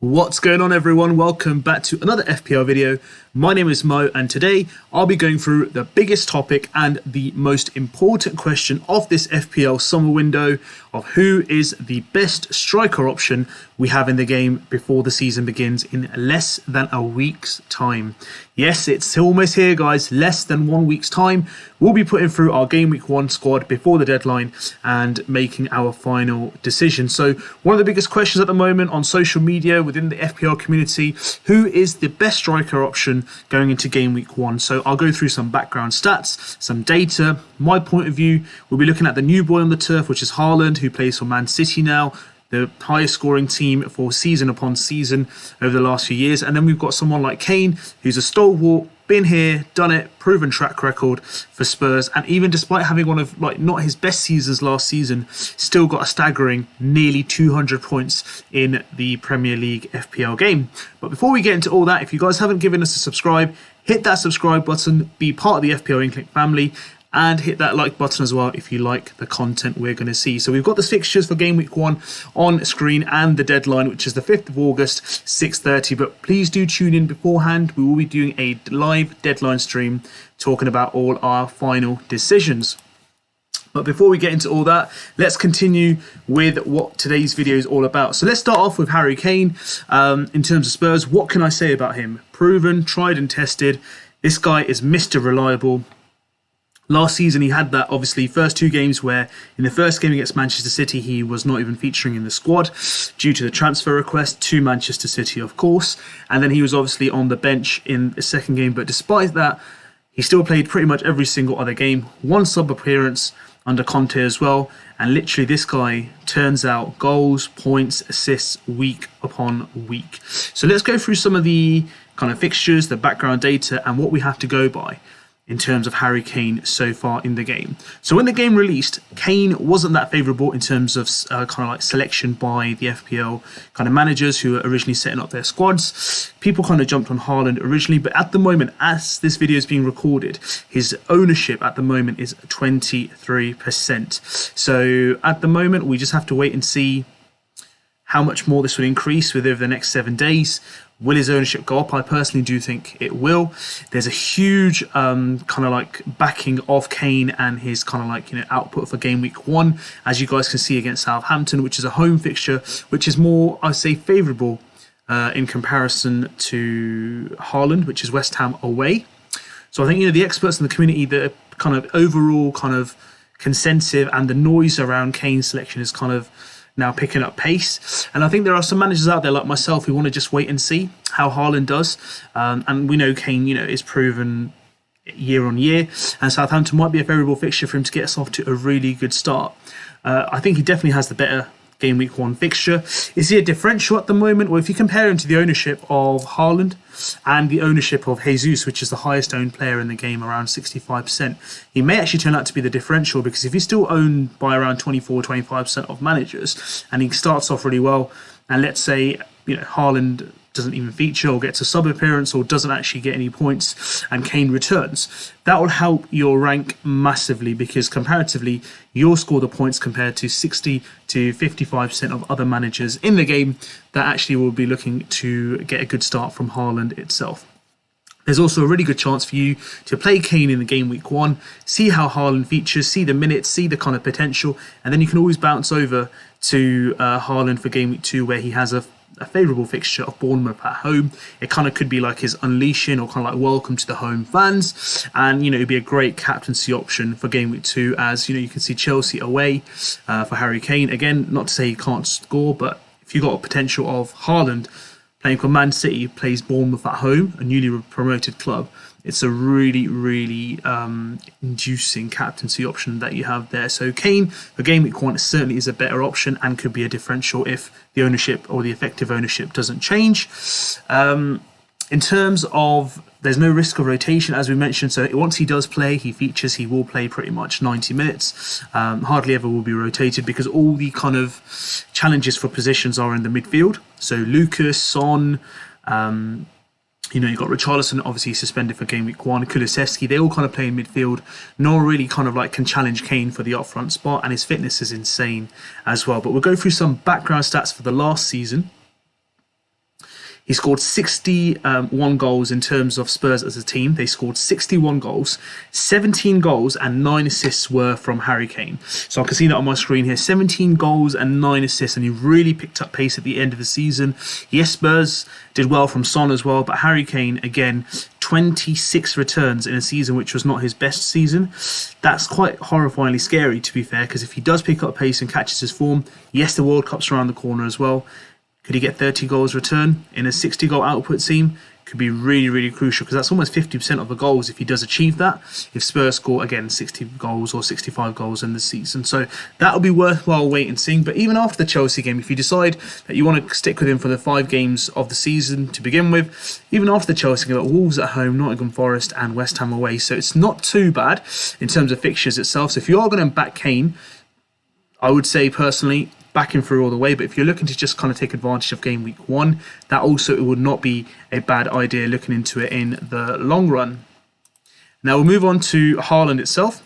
What's going on, everyone? Welcome back to another FPL video. My name is Mo, and today I'll be going through the biggest topic and the most important question of this FPL summer window of who is the best striker option we have in the game before the season begins in less than a week's time. Yes, it's almost here, guys. Less than 1 week's time. We'll be putting through our Game Week 1 squad before the deadline and making our final decision. So one of the biggest questions at the moment on social media within the FPL community, who is the best striker option going into Game Week 1? So I'll go through some background stats, some data, my point of view. We'll be looking at the new boy on the turf, which is Haaland, who plays for Man City now, the highest scoring team for season upon season over the last few years. And then we've got someone like Kane, who's a stalwart, been here, done it, proven track record for Spurs. And even despite having one of not his best seasons last season, still got a staggering nearly 200 points in the Premier League FPL game. But before we get into all that, if you guys haven't given us a subscribe, hit that subscribe button, be part of the FPL INKLING family, and hit that like button as well if you like the content we're going to see. So we've got the fixtures for Game Week 1 on screen and the deadline, which is the 5th of August, 6:30. But please do tune in beforehand. We will be doing a live deadline stream talking about all our final decisions. But before we get into all that, let's continue with what today's video is all about. So let's start off with Harry Kane. In terms of Spurs, what can I say about him? Proven, tried and tested. This guy is Mr. Reliable. Last season, he had that, obviously, first two games where in the first game against Manchester City, he was not even featuring in the squad due to the transfer request to Manchester City, of course. And then he was obviously on the bench in the second game. But despite that, he still played pretty much every single other game. One sub appearance under Conte as well. And literally, this guy turns out goals, points, assists week upon week. So let's go through some of the kind of fixtures, the background data, and what we have to go by in terms of Harry Kane so far in the game. So when the game released, Kane wasn't that favourable in terms of selection by the FPL kind of managers who were originally setting up their squads. People kind of jumped on Haaland originally, but at the moment, as this video is being recorded, his ownership at the moment is 23%. So at the moment, we just have to wait and see how much more this will increase over the next 7 days. Will his ownership go up? I personally do think it will. There's a huge backing of Kane and his output for Game Week 1, as you guys can see against Southampton, which is a home fixture, which is more, I'd say, favourable in comparison to Haaland, which is West Ham away. So I think the experts in the community, the kind of overall kind of consensus and the noise around Kane's selection is kind of now picking up pace. And I think there are some managers out there like myself who want to just wait and see how Haaland does. And we know Kane, is proven year on year. And Southampton might be a favourable fixture for him to get us off to a really good start. I think he definitely has the better Game Week 1 fixture. Is he a differential at the moment? Well, if you compare him to the ownership of Haaland and the ownership of Jesus, which is the highest owned player in the game, around 65%, he may actually turn out to be the differential, because if he's still owned by around 24-25% of managers and he starts off really well, and let's say Haaland doesn't even feature or gets a sub appearance or doesn't actually get any points and Kane returns, that will help your rank massively, because comparatively you'll score the points compared to 60-55% of other managers in the game that actually will be looking to get a good start from Haaland itself. There's also a really good chance for you to play Kane in the Game Week 1, see how Haaland features, see the minutes, see the kind of potential, and then you can always bounce over to Haaland for Game Week 2, where he has a favourable fixture of Bournemouth at home. It kind of could be like his unleashing, or kind of like welcome to the home fans, and it'd be a great captaincy option for Game Week 2, as you can see Chelsea away for Harry Kane. Again, not to say he can't score, but if you've got a potential of Haaland playing for Man City, plays Bournemouth at home, a newly promoted club, it's a really, really inducing captaincy option that you have there. So Kane for Game Week 1 certainly is a better option and could be a differential if the ownership or the effective ownership doesn't change. In terms of, there's no risk of rotation, as we mentioned. So once he does play, he features, he will play pretty much 90 minutes. Hardly ever will be rotated, because all the kind of challenges for positions are in the midfield. So Lucas, Son, you've got Richarlison, obviously suspended for Game Week 1, Kulusevski, they all kind of play in midfield. Nor really kind of can challenge Kane for the up-front spot, and his fitness is insane as well. But we'll go through some background stats for the last season. He scored 61 goals in terms of Spurs as a team. They scored 61 goals, 17 goals and 9 assists were from Harry Kane. So I can see that on my screen here, 17 goals and 9 assists, and he really picked up pace at the end of the season. Yes, Spurs did well from Son as well, but Harry Kane, again, 26 returns in a season which was not his best season. That's quite horrifyingly scary, to be fair, because if he does pick up pace and catches his form, yes, the World Cup's around the corner as well. Could he get 30 goals return in a 60-goal output team? Could be really, really crucial, because that's almost 50% of the goals if he does achieve that, if Spurs score, again, 60 goals or 65 goals in the season. So that'll be worthwhile waiting and seeing. But even after the Chelsea game, if you decide that you want to stick with him for the 5 games of the season to begin with, even after the Chelsea game, Wolves at home, Nottingham Forest and West Ham away. So it's not too bad in terms of fixtures itself. So if you are going to back Kane, I would say personally, back him through all the way. But if you're looking to just kind of take advantage of game week 1, that also it would not be a bad idea looking into it in the long run. Now we'll move on to Haaland itself.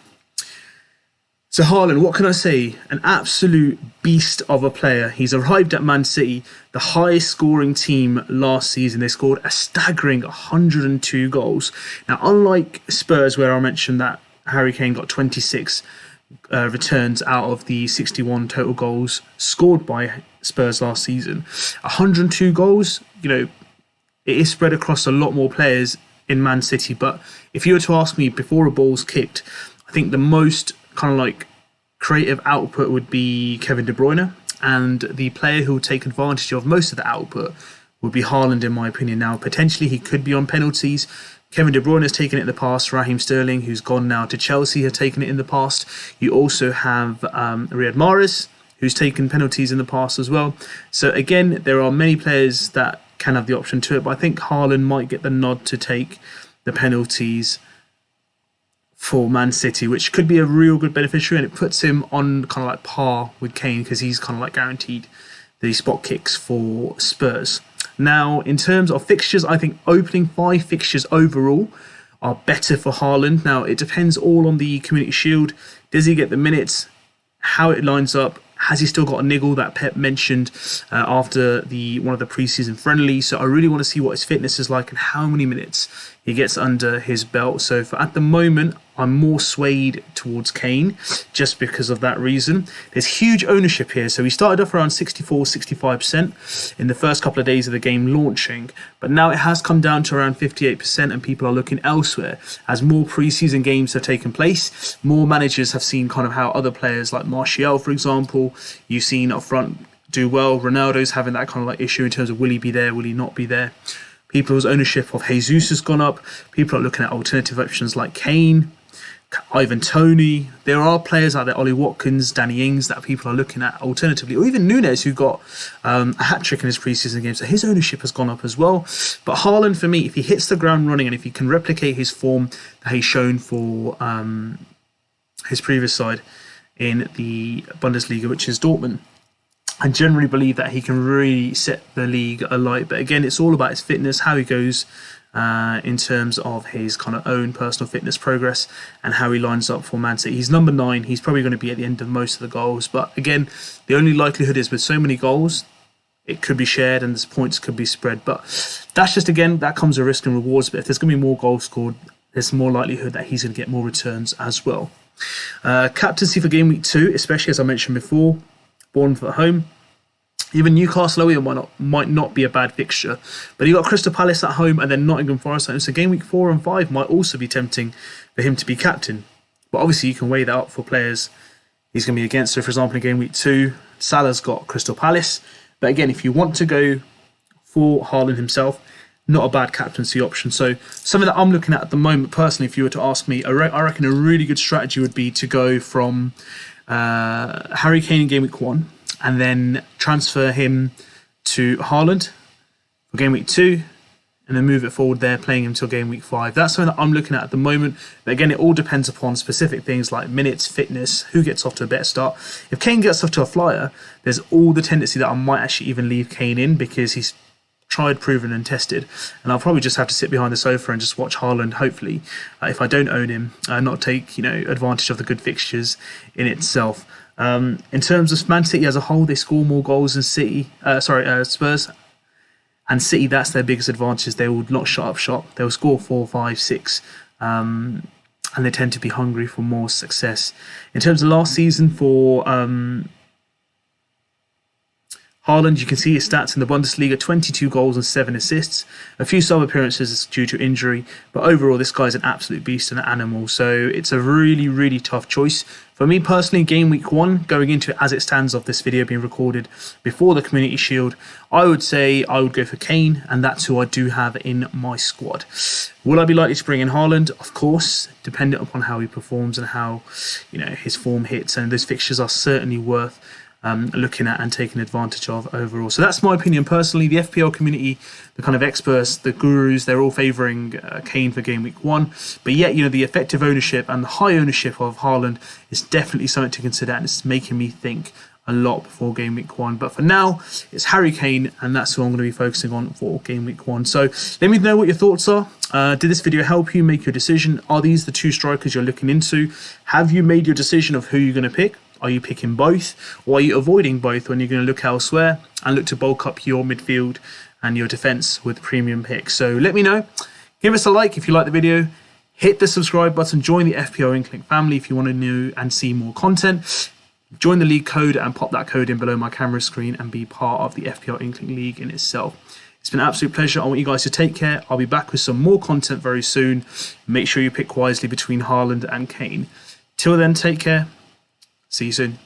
So Haaland, what can I say? An absolute beast of a player. He's arrived at Man City, the highest scoring team last season. They scored a staggering 102 goals. Now, unlike Spurs, where I mentioned that Harry Kane got 26 returns out of the 61 total goals scored by Spurs last season, 102 goals, it is spread across a lot more players in Man City. But if you were to ask me before a ball's kicked, I think the most kind of like creative output would be Kevin De Bruyne, and the player who would take advantage of most of the output would be Haaland, in my opinion. Now, potentially he could be on penalties. Kevin De Bruyne has taken it in the past. Raheem Sterling, who's gone now to Chelsea, has taken it in the past. You also have Riyad Mahrez, who's taken penalties in the past as well. So again, there are many players that can have the option to it, but I think Haaland might get the nod to take the penalties for Man City, which could be a real good beneficiary, and it puts him on kind of like par with Kane, because he's kind of like guaranteed the spot kicks for Spurs. Now, in terms of fixtures, I think opening 5 fixtures overall are better for Haaland. Now, it depends all on the Community Shield. Does he get the minutes? How it lines up? Has he still got a niggle that Pep mentioned after one of the preseason friendlies? So I really want to see what his fitness is like and how many minutes he gets under his belt. So at the moment, I'm more swayed towards Kane just because of that reason. There's huge ownership here. So he started off around 64, 65% in the first couple of days of the game launching, but now it has come down to around 58%, and people are looking elsewhere as more preseason games have taken place. More managers have seen kind of how other players like Martial, for example, you've seen up front do well. Ronaldo's having that kind of like issue in terms of will he be there, will he not be there. People's ownership of Jesus has gone up. People are looking at alternative options like Kane, Ivan Toney. There are players out there, Ollie Watkins, Danny Ings, that people are looking at alternatively, or even Nunes, who got a hat-trick in his preseason game, so his ownership has gone up as well. But Haaland, for me, if he hits the ground running and if he can replicate his form that he's shown for his previous side in the Bundesliga, which is Dortmund, I generally believe that he can really set the league alight. But again, it's all about his fitness, how he goes in terms of his kind of own personal fitness progress and how he lines up for Man City. He's number 9. He's probably going to be at the end of most of the goals. But again, the only likelihood is with so many goals, it could be shared and the points could be spread. But that's just, again, that comes with risk and rewards. But if there's going to be more goals scored, there's more likelihood that he's going to get more returns as well. Captaincy for game week 2, especially as I mentioned before, Bournemouth at home. Even Newcastle away might not be a bad fixture, but you got Crystal Palace at home and then Nottingham Forest at home. So game week 4 and 5 might also be tempting for him to be captain. But obviously you can weigh that up for players he's going to be against. So for example, in game week 2, Salah's got Crystal Palace. But again, if you want to go for Haaland himself, not a bad captaincy option. So something that I'm looking at the moment, personally, if you were to ask me, I reckon a really good strategy would be to go from Harry Kane in game week 1, and then transfer him to Haaland for game week 2, and then move it forward there, playing him till game week 5. That's something that I'm looking at the moment. But again, it all depends upon specific things like minutes, fitness, who gets off to a better start. If Kane gets off to a flyer, there's all the tendency that I might actually even leave Kane in, because he's tried, proven and tested, and I'll probably just have to sit behind the sofa and just watch Haaland, hopefully, if I don't own him, not take advantage of the good fixtures in itself. In terms of Man City as a whole, they score more goals than Spurs. And City, that's their biggest advantage. They will not shut up shop. They'll score 4, 5, 6. And they tend to be hungry for more success. In terms of last season for Haaland, you can see his stats in the Bundesliga, 22 goals and 7 assists. A few sub appearances due to injury, but overall this guy's an absolute beast and an animal. So it's a really, really tough choice. For me personally, game week 1, going into it as it stands of this video being recorded before the Community Shield, I would say I would go for Kane, and that's who I do have in my squad. Will I be likely to bring in Haaland? Of course, dependent upon how he performs and how his form hits, and those fixtures are certainly worth looking at and taking advantage of overall. So that's my opinion personally. The FPL community, the kind of experts, the gurus, they're all favouring Kane for game week 1. But yet, the effective ownership and the high ownership of Haaland is definitely something to consider, and it's making me think a lot before game week 1. But for now, it's Harry Kane, and that's who I'm going to be focusing on for game week 1. So let me know what your thoughts are. Did this video help you make your decision? Are these the 2 strikers you're looking into? Have you made your decision of who you're going to pick? Are you picking both, or are you avoiding both when you're going to look elsewhere and look to bulk up your midfield and your defence with premium picks? So let me know. Give us a like if you like the video. Hit the subscribe button. Join the FPL INKLING family if you want to know and see more content. Join the league code and pop that code in below my camera screen and be part of the FPL INKLING League in itself. It's been an absolute pleasure. I want you guys to take care. I'll be back with some more content very soon. Make sure you pick wisely between Haaland and Kane. Till then, take care. See you soon.